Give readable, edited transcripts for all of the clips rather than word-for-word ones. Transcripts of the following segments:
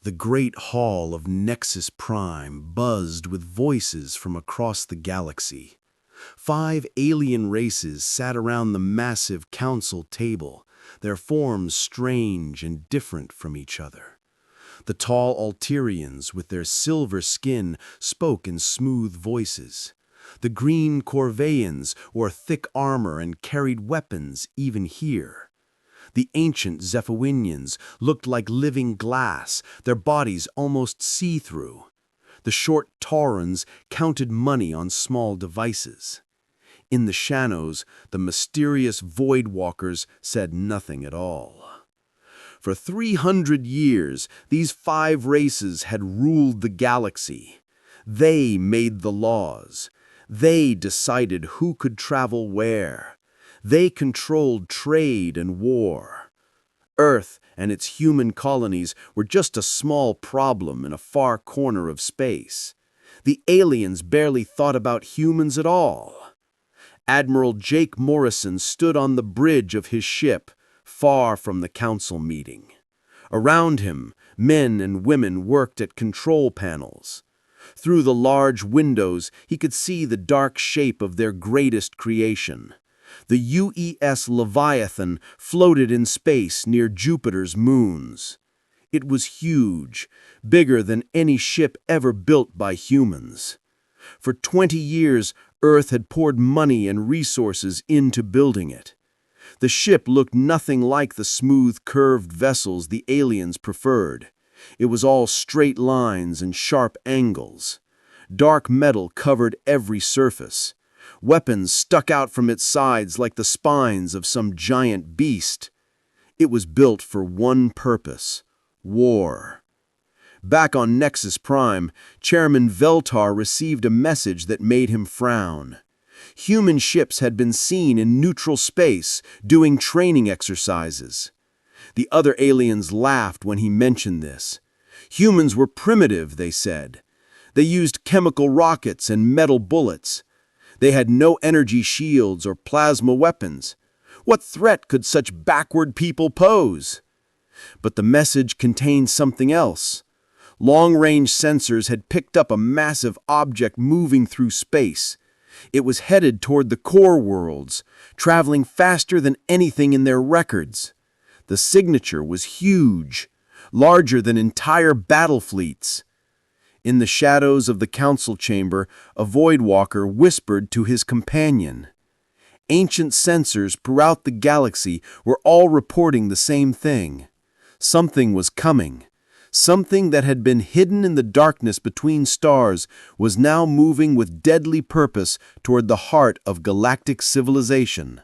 The great hall of Nexus Prime buzzed with voices from across the galaxy. 5 alien races sat around the massive council table, their forms strange and different from each other. The tall Alterians, with their silver skin, spoke in smooth voices. The green Corveians wore thick armor and carried weapons even here. The ancient Zephawinians looked like living glass, their bodies almost see-through. The short Taurans counted money on small devices. In the Shadows, the mysterious Void Walkers said nothing at all. For 300 years, these 5 races had ruled the galaxy. They made the laws. They decided who could travel where. They controlled trade and war. Earth and its human colonies were just a small problem in a far corner of space. The aliens barely thought about humans at all. Admiral Jake Morrison stood on the bridge of his ship, far from the council meeting. Around him, men and women worked at control panels. Through the large windows, he could see the dark shape of their greatest creation. The UES Leviathan floated in space near Jupiter's moons. It was huge, bigger than any ship ever built by humans. For 20 years, Earth had poured money and resources into building it. The ship looked nothing like the smooth, curved vessels the aliens preferred. It was all straight lines and sharp angles. Dark metal covered every surface. Weapons stuck out from its sides like the spines of some giant beast. It was built for one purpose: war. Back on Nexus Prime, Chairman Veltar received a message that made him frown. Human ships had been seen in neutral space doing training exercises. The other aliens laughed when he mentioned this. Humans were primitive, they said. They used chemical rockets and metal bullets. They had no energy shields or plasma weapons. What threat could such backward people pose? But the message contained something else. Long-range sensors had picked up a massive object moving through space. It was headed toward the core worlds, traveling faster than anything in their records. The signature was huge, larger than entire battle fleets. In the shadows of the council chamber, a Void Walker whispered to his companion. Ancient sensors throughout the galaxy were all reporting the same thing. Something was coming. Something that had been hidden in the darkness between stars was now moving with deadly purpose toward the heart of galactic civilization.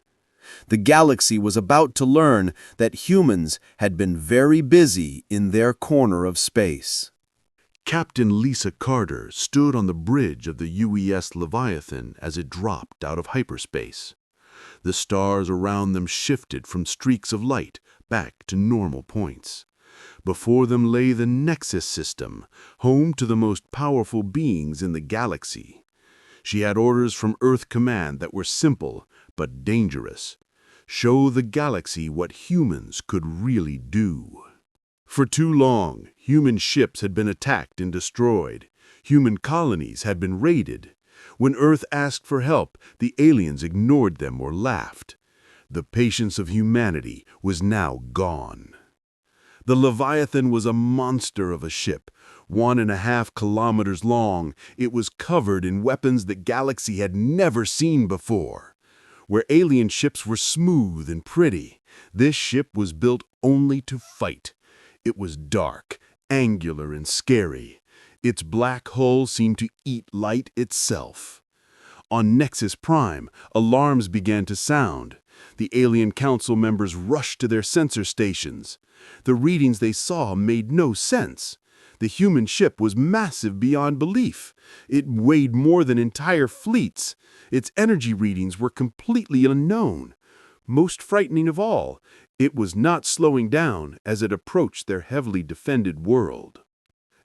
The galaxy was about to learn that humans had been very busy in their corner of space. Captain Lisa Carter stood on the bridge of the UES Leviathan as it dropped out of hyperspace. The stars around them shifted from streaks of light back to normal points. Before them lay the Nexus system, home to the most powerful beings in the galaxy. She had orders from Earth Command that were simple but dangerous. Show the galaxy what humans could really do. For too long, human ships had been attacked and destroyed. Human colonies had been raided. When Earth asked for help, the aliens ignored them or laughed. The patience of humanity was now gone. The Leviathan was a monster of a ship, 1.5 kilometers long. It was covered in weapons the galaxy had never seen before. Where alien ships were smooth and pretty, this ship was built only to fight. It was dark, angular, and scary. Its black hull seemed to eat light itself. On Nexus Prime, alarms began to sound. The alien council members rushed to their sensor stations. The readings they saw made no sense. The human ship was massive beyond belief. It weighed more than entire fleets. Its energy readings were completely unknown. Most frightening of all, it was not slowing down as it approached their heavily defended world.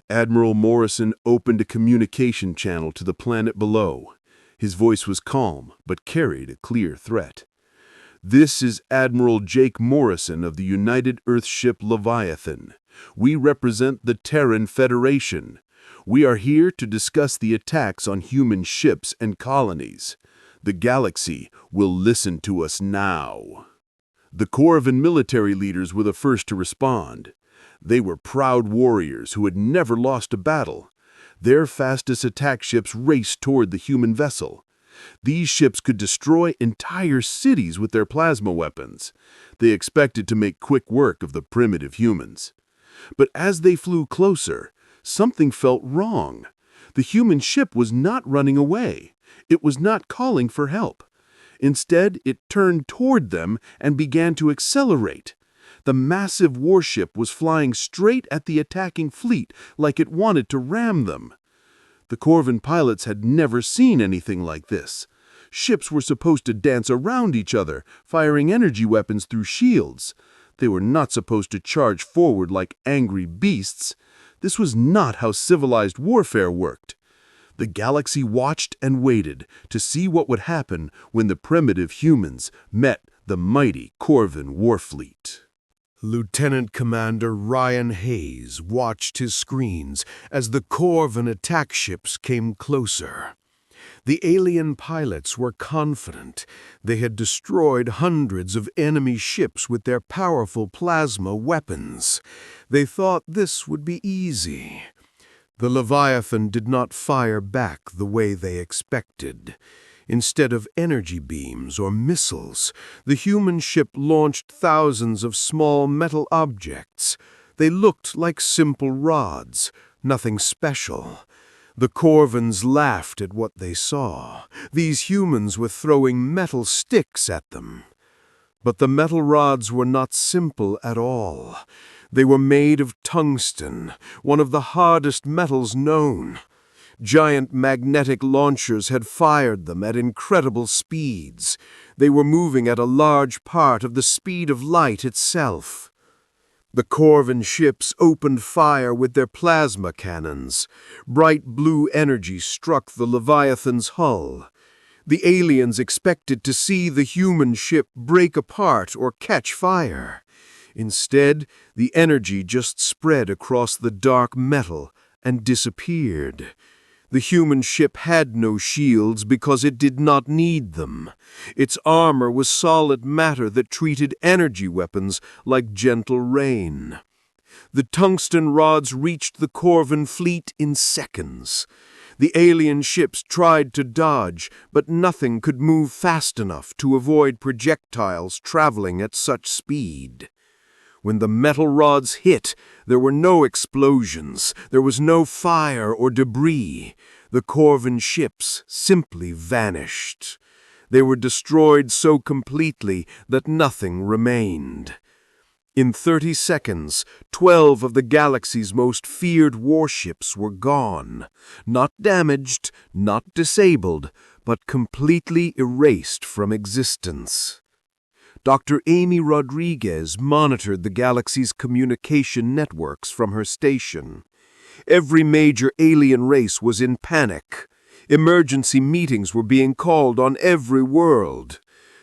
Admiral Morrison opened a communication channel to the planet below. His voice was calm, but carried a clear threat. This is Admiral Jake Morrison of the United Earth ship Leviathan. We represent the Terran Federation. We are here to discuss the attacks on human ships and colonies. The galaxy will listen to us now." The Corvan military leaders were the first to respond. They were proud warriors who had never lost a battle. Their fastest attack ships raced toward the human vessel. These ships could destroy entire cities with their plasma weapons. They expected to make quick work of the primitive humans. But as they flew closer, something felt wrong. The human ship was not running away. It was not calling for help. Instead, it turned toward them and began to accelerate. The massive warship was flying straight at the attacking fleet like it wanted to ram them. The Corvan pilots had never seen anything like this. Ships were supposed to dance around each other, firing energy weapons through shields. They were not supposed to charge forward like angry beasts. This was not how civilized warfare worked. The galaxy watched and waited to see what would happen when the primitive humans met the mighty Corvan warfleet. Lieutenant Commander Ryan Hayes watched his screens as the Corvan attack ships came closer. The alien pilots were confident. They had destroyed hundreds of enemy ships with their powerful plasma weapons. They thought this would be easy. The Leviathan did not fire back the way they expected. Instead of energy beams or missiles, the human ship launched thousands of small metal objects. They looked like simple rods, nothing special. The Corvans laughed at what they saw. These humans were throwing metal sticks at them. But the metal rods were not simple at all. They were made of tungsten, one of the hardest metals known. Giant magnetic launchers had fired them at incredible speeds. They were moving at a large part of the speed of light itself. The Corvan ships opened fire with their plasma cannons. Bright blue energy struck the Leviathan's hull. The aliens expected to see the human ship break apart or catch fire. Instead, the energy just spread across the dark metal and disappeared. The human ship had no shields because it did not need them. Its armor was solid matter that treated energy weapons like gentle rain. The tungsten rods reached the Corvan fleet in seconds. The alien ships tried to dodge, but nothing could move fast enough to avoid projectiles traveling at such speed. When the metal rods hit, there were no explosions, there was no fire or debris. The Corvan ships simply vanished. They were destroyed so completely that nothing remained. In 30 seconds, 12 of the galaxy's most feared warships were gone. Not damaged, not disabled, but completely erased from existence. Dr. Amy Rodriguez monitored the galaxy's communication networks from her station. Every major alien race was in panic. Emergency meetings were being called on every world.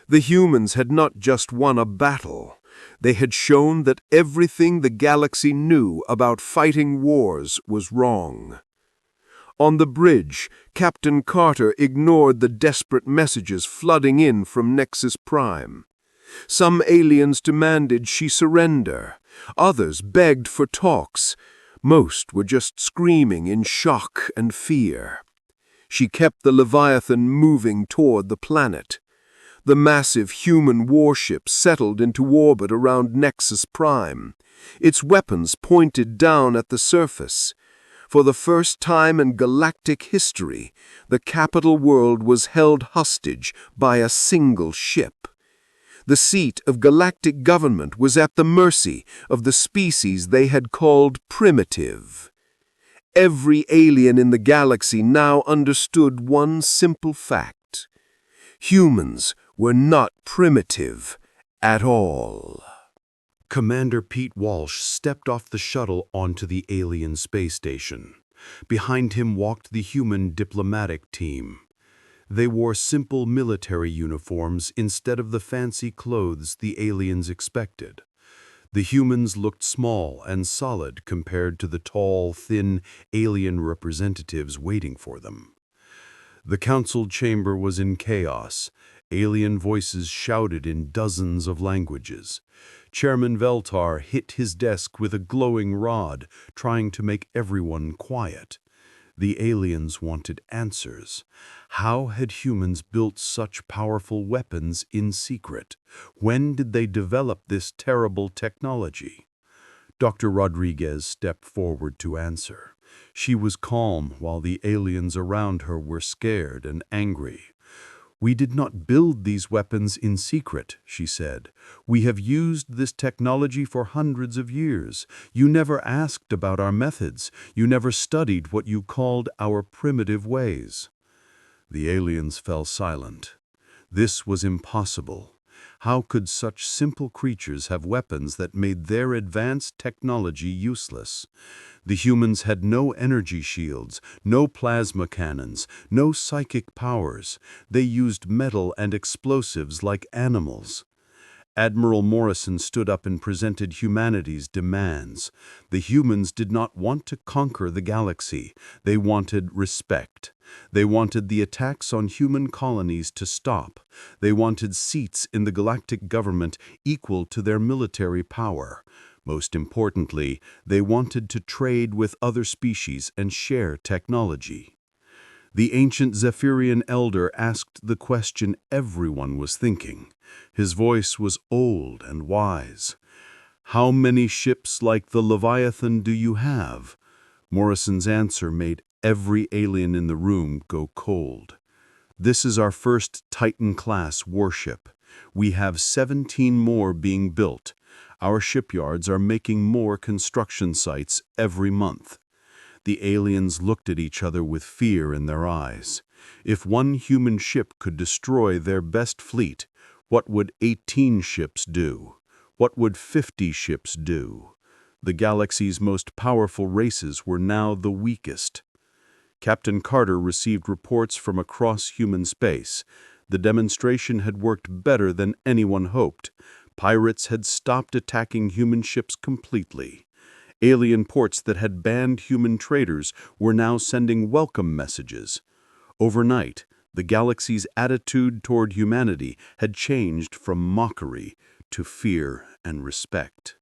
The humans had not just won a battle. They had shown that everything the galaxy knew about fighting wars was wrong. On the bridge, Captain Carter ignored the desperate messages flooding in from Nexus Prime. Some aliens demanded she surrender. Others begged for talks. Most were just screaming in shock and fear. She kept the Leviathan moving toward the planet. The massive human warship settled into orbit around Nexus Prime. Its weapons pointed down at the surface. For the first time in galactic history, the capital world was held hostage by a single ship. The seat of galactic government was at the mercy of the species they had called primitive. Every alien in the galaxy now understood one simple fact. Humans were not primitive at all. Commander Pete Walsh stepped off the shuttle onto the alien space station. Behind him walked the human diplomatic team. They wore simple military uniforms instead of the fancy clothes the aliens expected. The humans looked small and solid compared to the tall, thin alien representatives waiting for them. The council chamber was in chaos. Alien voices shouted in dozens of languages. Chairman Veltar hit his desk with a glowing rod, trying to make everyone quiet. The aliens wanted answers. How had humans built such powerful weapons in secret? When did they develop this terrible technology? Dr. Rodriguez stepped forward to answer. She was calm while the aliens around her were scared and angry. "We did not build these weapons in secret," she said. "We have used this technology for hundreds of years. You never asked about our methods. You never studied what you called our primitive ways." The aliens fell silent. This was impossible. How could such simple creatures have weapons that made their advanced technology useless? The humans had no energy shields, no plasma cannons, no psychic powers. They used metal and explosives like animals. Admiral Morrison stood up and presented humanity's demands. The humans did not want to conquer the galaxy. They wanted respect. They wanted the attacks on human colonies to stop. They wanted seats in the galactic government equal to their military power. Most importantly, they wanted to trade with other species and share technology. The ancient Zephyrian elder asked the question everyone was thinking. His voice was old and wise. "How many ships like the Leviathan do you have?" Morrison's answer made every alien in the room go cold. "This is our first Titan-class warship. We have 17 more being built. Our shipyards are making more construction sites every month." The aliens looked at each other with fear in their eyes. If one human ship could destroy their best fleet, what would 18 ships do? What would 50 ships do? The galaxy's most powerful races were now the weakest. Captain Carter received reports from across human space. The demonstration had worked better than anyone hoped. Pirates had stopped attacking human ships completely. Alien ports that had banned human traders were now sending welcome messages. Overnight, the galaxy's attitude toward humanity had changed from mockery to fear and respect.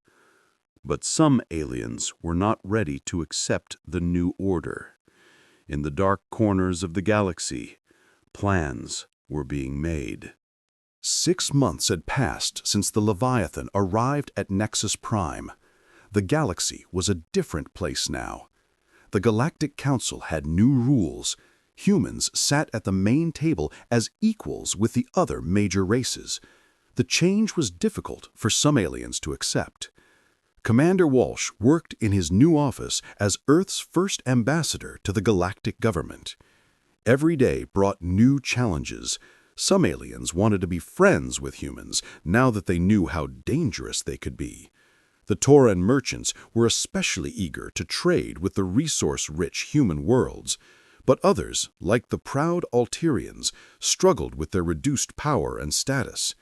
But some aliens were not ready to accept the new order. In the dark corners of the galaxy, plans were being made. 6 months had passed since the Leviathan arrived at Nexus Prime. The galaxy was a different place now. The Galactic Council had new rules. Humans sat at the main table as equals with the other major races. The change was difficult for some aliens to accept. Commander Walsh worked in his new office as Earth's first ambassador to the galactic government. Every day brought new challenges. Some aliens wanted to be friends with humans now that they knew how dangerous they could be. The Tauran merchants were especially eager to trade with the resource-rich human worlds, but others, like the proud Alterians, struggled with their reduced power and status.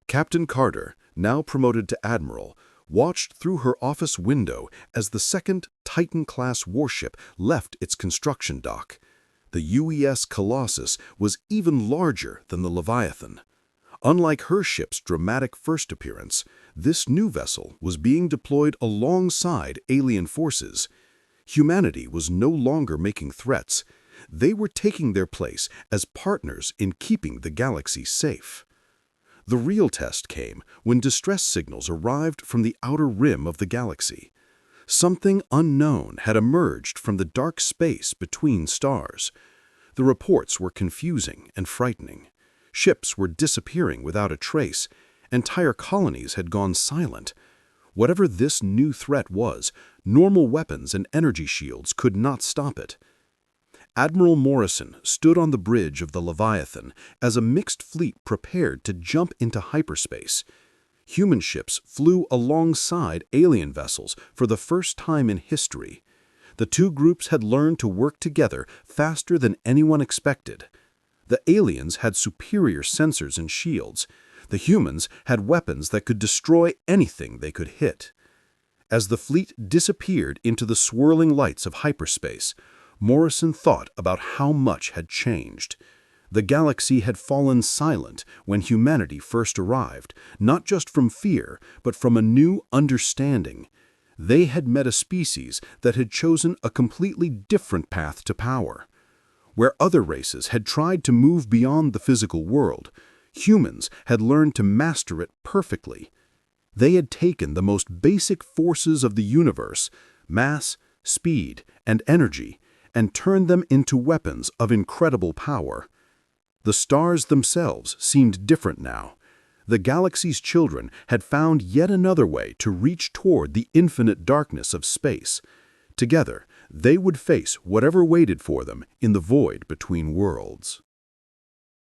Captain Carter, now promoted to admiral, watched through her office window as the second Titan-class warship left its construction dock. The UES Colossus was even larger than the Leviathan. Unlike her ship's dramatic first appearance, this new vessel was being deployed alongside alien forces. Humanity was no longer making threats. They were taking their place as partners in keeping the galaxy safe. The real test came when distress signals arrived from the outer rim of the galaxy. Something unknown had emerged from the dark space between stars. The reports were confusing and frightening. Ships were disappearing without a trace. Entire colonies had gone silent. Whatever this new threat was, normal weapons and energy shields could not stop it. Admiral Morrison stood on the bridge of the Leviathan as a mixed fleet prepared to jump into hyperspace. Human ships flew alongside alien vessels for the first time in history. The two groups had learned to work together faster than anyone expected. The aliens had superior sensors and shields. The humans had weapons that could destroy anything they could hit. As the fleet disappeared into the swirling lights of hyperspace, Morrison thought about how much had changed. The galaxy had fallen silent when humanity first arrived, not just from fear, but from a new understanding. They had met a species that had chosen a completely different path to power. Where other races had tried to move beyond the physical world, humans had learned to master it perfectly. They had taken the most basic forces of the universe, mass, speed, and energy, and turned them into weapons of incredible power. The stars themselves seemed different now. The galaxy's children had found yet another way to reach toward the infinite darkness of space. Together, they would face whatever waited for them in the void between worlds.